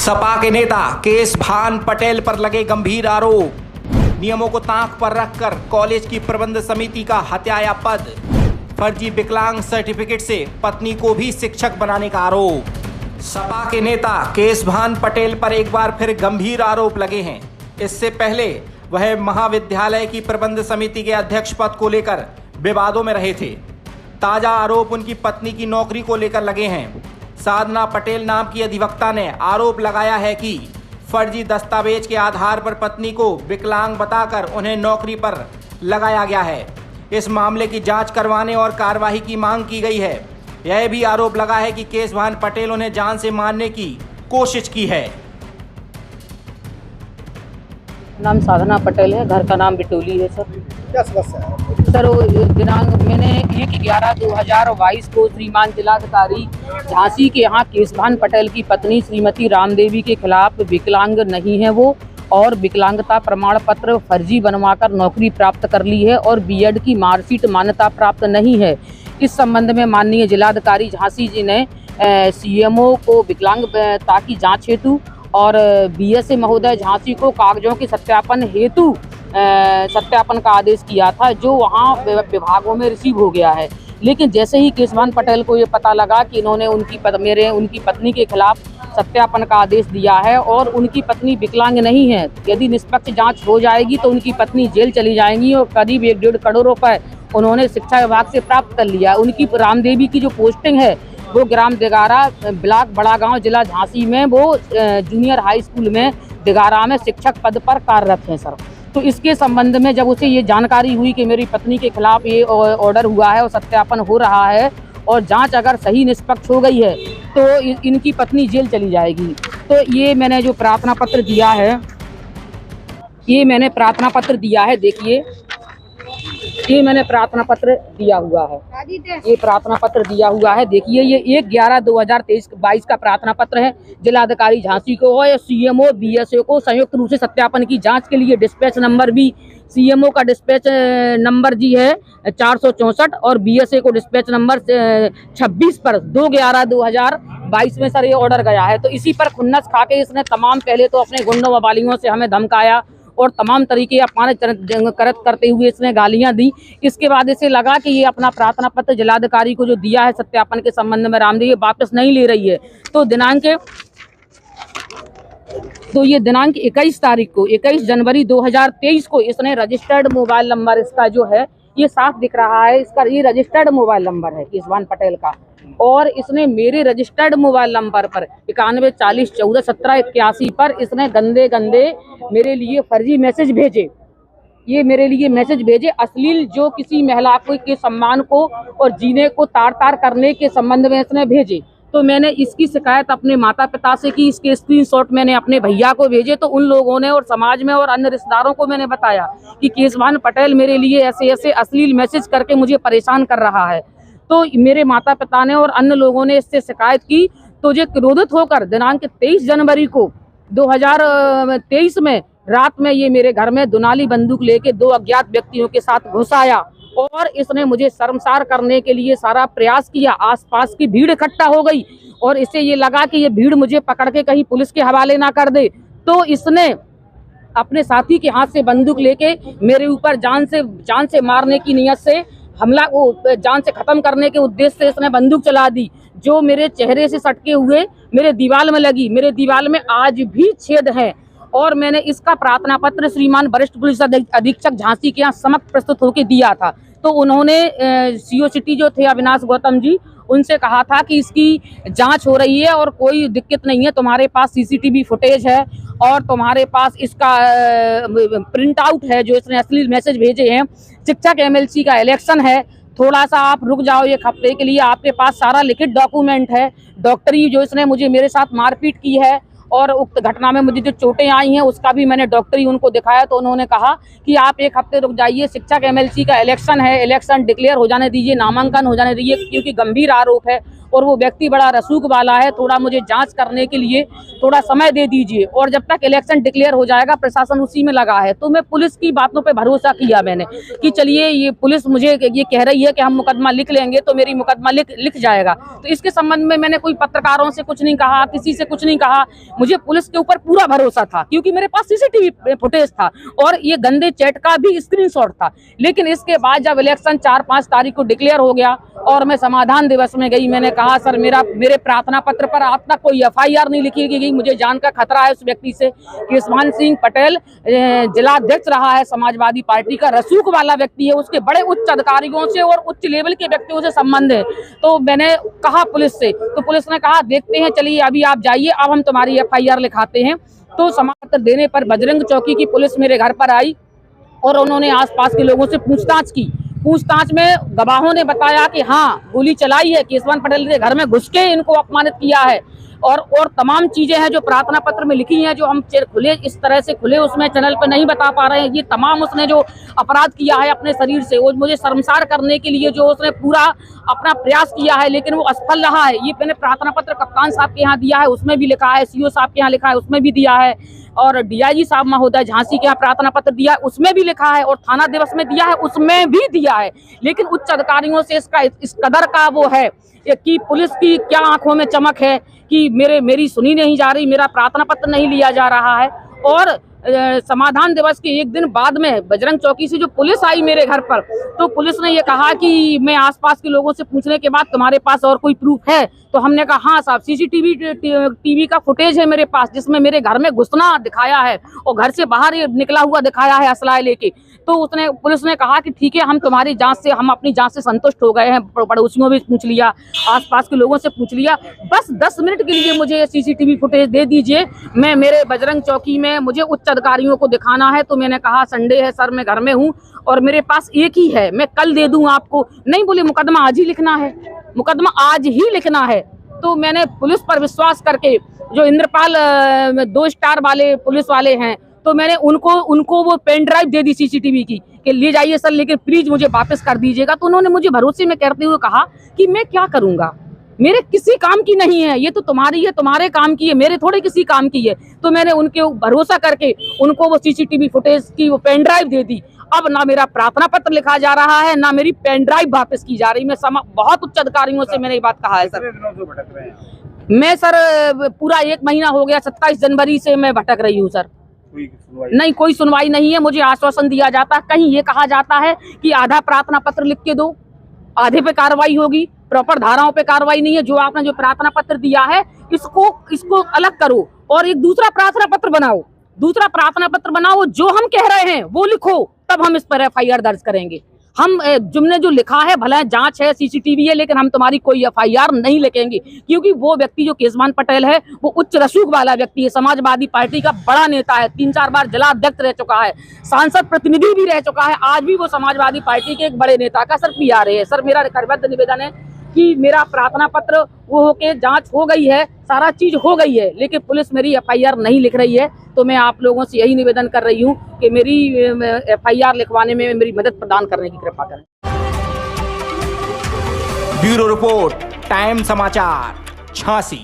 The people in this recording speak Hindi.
सपा के नेता केशभान पटेल पर लगे गंभीर आरोप। नियमों को ताक पर रखकर कॉलेज की प्रबंध समिति का हत्याया पद। फर्जी विकलांग सर्टिफिकेट से पत्नी को भी शिक्षक बनाने का आरोप। सपा के नेता केशभान पटेल पर एक बार फिर गंभीर आरोप लगे हैं। इससे पहले वह महाविद्यालय की प्रबंध समिति के अध्यक्ष पद को लेकर विवादों में रहे थे। ताजा आरोप उनकी पत्नी की नौकरी को लेकर लगे हैं। साधना पटेल नाम की अधिवक्ता ने आरोप लगाया है कि फर्जी दस्तावेज के आधार पर पत्नी को विकलांग बताकर उन्हें नौकरी पर लगाया गया है। इस मामले की जांच करवाने और कार्रवाई की मांग की गई है। यह भी आरोप लगा है कि केशभान पटेल उन्हें जान से मारने की कोशिश की है। नाम साधना पटेल है, घर का नाम बिटोली है। सर क्या समस्या है? सर दिनांक मैंने 1/11/2022 को श्रीमान जिलाधिकारी झांसी के यहाँ केशभान पटेल की पत्नी श्रीमती रामदेवी के खिलाफ विकलांग नहीं है वो और विकलांगता प्रमाण पत्र फर्जी बनवाकर नौकरी प्राप्त कर ली है और बीएड की मार्कशीट मान्यता प्राप्त नहीं है। इस संबंध में माननीय जिलाधिकारी झांसी जी ने सीएमओ को विकलांगता की जाँच हेतु और बीएसए महोदय झांसी को कागजों के सत्यापन हेतु सत्यापन का आदेश किया था, जो वहां विभागों में रिसीव हो गया है। लेकिन जैसे ही केशभान पटेल को ये पता लगा कि इन्होंने उनकी पत्नी के खिलाफ सत्यापन का आदेश दिया है और उनकी पत्नी विकलांग नहीं है, यदि निष्पक्ष जांच हो जाएगी तो उनकी पत्नी जेल चली जाएंगी और करीब 1-1.5 करोड़ रुपए उन्होंने शिक्षा विभाग से प्राप्त कर लिया। उनकी रामदेवी की जो पोस्टिंग है वो ग्राम दिगारा ब्लॉक बड़ा गांव जिला झांसी में वो जूनियर हाई स्कूल में दिगारा में शिक्षक पद पर कार्यरत हैं। सर तो इसके संबंध में जब उसे ये जानकारी हुई कि मेरी पत्नी के खिलाफ ये ऑर्डर हुआ है और सत्यापन हो रहा है और जांच अगर सही निष्पक्ष हो गई है तो इनकी पत्नी जेल चली जाएगी। तो ये मैंने जो प्रार्थना पत्र दिया है, देखिए ये मैंने प्रार्थना पत्र दिया हुआ है। ये प्रार्थना पत्र दिया हुआ है, देखिए ये 1/11/2022 का प्रार्थना पत्र है। जिलाधिकारी झांसी को और सीएमओ बीएसए को संयुक्त रूप से सत्यापन की जांच के लिए डिस्पैच नंबर भी सीएमओ का डिस्पैच नंबर जी है 464 और बीएसए को डिस्पैच नंबर 26 पर 2/11/2022 में सर ये ऑर्डर गया है। तो इसी पर खुन्नस खा के इसने तमाम पहले तो अपने गुंडों वालियों से हमें धमकाया और तमाम तरीके अपमानित करते हुए इसने गालियां दी। इसके बाद इसे लगा कि ये अपना प्रार्थना पत्र जिलाधिकारी को जो दिया है सत्यापन के संबंध में रामदेवी वापस नहीं ले रही है। तो ये दिनांक 21 जनवरी 2023 को इसने रजिस्टर्ड मोबाइल नंबर, इसका जो है ये साफ दिख रहा है, इसका ये रजिस्टर्ड मोबाइल नंबर है केशभान पटेल का, और इसने मेरे रजिस्टर्ड मोबाइल नंबर पर 9140141781 पर इसने गंदे मेरे लिए फर्जी मैसेज भेजे। ये मेरे लिए मैसेज भेजे अश्लील, जो किसी महिला को के सम्मान को और जीने को तार करने के संबंध में इसने भेजे। तो मैंने इसकी शिकायत अपने माता पिता से की, इसके स्क्रीनशॉट मैंने अपने भैया को भेजे। तो उन लोगों ने और समाज में और अन्य रिश्तेदारों को मैंने बताया कि केशभान पटेल मेरे लिए ऐसे अश्लील मैसेज करके मुझे परेशान कर रहा है। तो मेरे माता पिता ने और अन्य लोगों ने इससे शिकायत की। तो ये क्रोधित होकर दिनांक 23 जनवरी को 2023 में रात में ये मेरे घर में दुनाली बंदूक लेके 2 अज्ञात व्यक्तियों के साथ घुस आया और इसने मुझे शर्मसार करने के लिए सारा प्रयास किया। आसपास की भीड़ इकट्ठा हो गई और इसे ये लगा कि ये भीड़ मुझे पकड़ के कहीं पुलिस के हवाले ना कर दे। तो इसने अपने साथी के हाथ से बंदूक लेके मेरे ऊपर जान से मारने की नियत से हमला को जान से खत्म करने के उद्देश्य से इसने बंदूक चला दी, जो मेरे चेहरे से सटके हुए मेरे दीवार में लगी। मेरे दीवार में आज भी छेद है और मैंने इसका प्रार्थना पत्र श्रीमान वरिष्ठ पुलिस अधीक्षक झांसी के यहाँ समक्ष प्रस्तुत होकर दिया था। तो उन्होंने सीओ सिटी जो थे अविनाश गौतम जी, उनसे कहा था कि इसकी जांच हो रही है और कोई दिक्कत नहीं है, तुम्हारे पास सीसीटीवी फुटेज है और तुम्हारे पास इसका प्रिंट आउट है जो इसने अश्लील मैसेज भेजे हैं। शिक्षक एमएलसी का इलेक्शन है, थोड़ा सा आप रुक जाओ 1 हफ्ते के लिए, आपके पास सारा लिखित डॉक्यूमेंट है। डॉक्टरी जो इसने मुझे मेरे साथ मारपीट की है और उक्त घटना में मुझे जो चोटें आई हैं उसका भी मैंने डॉक्टरी उनको दिखाया। तो उन्होंने कहा कि आप 1 हफ्ते रुक जाइए, शिक्षक एमएलसी का इलेक्शन है, इलेक्शन डिक्लेयर हो जाने दीजिए, नामांकन हो जाने दीजिए, क्योंकि गंभीर आरोप है और वो व्यक्ति बड़ा रसूख वाला है, थोड़ा मुझे जांच करने के लिए थोड़ा समय दे दीजिए, और जब तक इलेक्शन डिक्लेयर हो जाएगा प्रशासन उसी में लगा है। तो मैं पुलिस की बातों पे भरोसा किया मैंने कि चलिए ये पुलिस मुझे ये कह रही है कि हम मुकदमा लिख लेंगे तो मेरी मुकदमा लिख जाएगा। तो इसके संबंध में मैंने कोई पत्रकारों से कुछ नहीं कहा, किसी से कुछ नहीं कहा, मुझे पुलिस के ऊपर पूरा भरोसा था क्योंकि मेरे पास सीसीटीवी फुटेज था और ये गंदे चैट का भी स्क्रीनशॉट था। लेकिन इसके बाद जब इलेक्शन 4-5 तारीख को डिक्लेयर हो गया और मैं समाधान दिवस में गई, मैंने कहा सर मेरे प्रार्थना पत्र पर आज तक कोई FIR नहीं लिखी गई, मुझे जान का खतरा है उस व्यक्ति से। केशभान सिंह पटेल जिला अध्यक्ष रहा है समाजवादी पार्टी का, रसूख वाला व्यक्ति है, उसके बड़े उच्च अधिकारियों से और उच्च लेवल के व्यक्तियों से संबंध है। तो मैंने कहा पुलिस से, तो पुलिस ने कहा देखते हैं, चलिए अभी आप जाइए, अब हम तुम्हारी FIR लिखाते हैं। तो समाचार पत्र देने पर बजरंग चौकी की पुलिस मेरे घर पर आई और उन्होंने आसपास के लोगों से पूछताछ की। पूछताछ में गवाहों ने बताया कि हाँ गोली चलाई है, केशवान पटेल के घर में घुस के इनको अपमानित किया है, और तमाम चीजें हैं जो प्रार्थना पत्र में लिखी हैं, जो हम खुले इस तरह से खुले उसमें चैनल पे नहीं बता पा रहे हैं। ये तमाम उसने जो अपराध किया है अपने शरीर से, वो मुझे शर्मसार करने के लिए जो उसने पूरा अपना प्रयास किया है, लेकिन वो असफल रहा है। ये मैंने प्रार्थना पत्र कप्तान साहब के यहाँ दिया है, उसमें भी लिखा है, CO साहब के यहाँ लिखा है, उसमें भी दिया है, और DIG साहब महोदय झांसी के यहाँ प्रार्थना पत्र दिया है, उसमें भी लिखा है, और थाना दिवस में दिया है, उसमें भी दिया है। लेकिन उच्च अधिकारियों से इस कदर का वो है कि पुलिस की क्या आंखों में चमक है कि मेरी सुनी नहीं जा रही, मेरा प्रार्थना पत्र नहीं लिया जा रहा है। और समाधान दिवस के एक दिन बाद में बजरंग चौकी से जो पुलिस आई मेरे घर पर, तो पुलिस ने ये कहा कि मैं आसपास के लोगों से पूछने के बाद तुम्हारे पास और कोई प्रूफ है? तो हमने कहा हाँ साहब, CCTV का फुटेज है मेरे पास जिसमें मेरे घर में घुसना दिखाया है और घर से बाहर ये निकला हुआ दिखाया है असलाह लेके। तो पुलिस ने कहा कि ठीक है, हम अपनी जांच से संतुष्ट हो गए हैं, पड़ोसियों भी पूछ लिया, आसपास के लोगों से पूछ लिया, बस 10 मिनट के लिए मुझे CCTV फुटेज दे दीजिए, मैं मेरे बजरंग चौकी में मुझे उच्च अधिकारियों को दिखाना है। तो मैंने कहा संडे है सर, मैं घर में हूँ और मेरे पास एक ही है, मैं कल दे दूं आपको। नहीं, बोले मुकदमा आज ही लिखना है, मुकदमा आज ही लिखना है। तो मैंने पुलिस पर विश्वास करके, जो इंद्रपाल 2 स्टार वाले पुलिस वाले हैं, तो मैंने उनको वो पेन ड्राइव दे दी CCTV की कि ले जाइए सर, लेकिन प्लीज मुझे वापस कर दीजिएगा। तो उन्होंने मुझे भरोसे में करते हुए कहा कि मैं क्या करूंगा, मेरे किसी काम की नहीं है, ये तो तुम्हारी है, तुम्हारे काम की है, मेरे थोड़े किसी काम की है। तो मैंने उनके भरोसा करके उनको वो CCTV फुटेज की वो पेन ड्राइव दे दी। अब ना मेरा प्रार्थना पत्र लिखा जा रहा है, ना मेरी पेन ड्राइव वापस की जा रही। मैं बहुत उच्च अधिकारियों से मैंने ये बात कहा है सर। मैं सर पूरा 1 महीना हो गया, 27 जनवरी से मैं भटक रही हूँ सर। नहीं, कोई सुनवाई नहीं है। मुझे आश्वासन दिया जाता है, कहीं ये कहा जाता है कि आधा प्रार्थना पत्र लिख के दो, आधे पे कार्रवाई होगी, प्रॉपर धाराओं पे कार्रवाई नहीं है। जो आपने जो प्रार्थना पत्र दिया है इसको अलग करो और एक दूसरा प्रार्थना पत्र बनाओ, जो हम कह रहे हैं वो लिखो, तब हम इस पर FIR दर्ज करेंगे। हम तुमने जो लिखा है भला जांच है, CCTV है, लेकिन हम तुम्हारी कोई FIR नहीं लिखेंगे, क्योंकि वो व्यक्ति जो केशवान पटेल है वो उच्च रसूख वाला व्यक्ति है, समाजवादी पार्टी का बड़ा नेता है, 3-4 बार जिला अध्यक्ष रह चुका है, सांसद प्रतिनिधि भी रह चुका है, आज भी वो समाजवादी पार्टी के एक बड़े नेता का सर PR है। सर मेरा करबद्ध निवेदन है कि मेरा प्रार्थना पत्र वो होके जांच हो गई है, सारा चीज हो गई है, लेकिन पुलिस मेरी FIR नहीं लिख रही है। तो मैं आप लोगों से यही निवेदन कर रही हूँ कि मेरी FIR लिखवाने में मेरी मदद प्रदान करने की कृपा करें। ब्यूरो रिपोर्ट, टाइम समाचार, झांसी।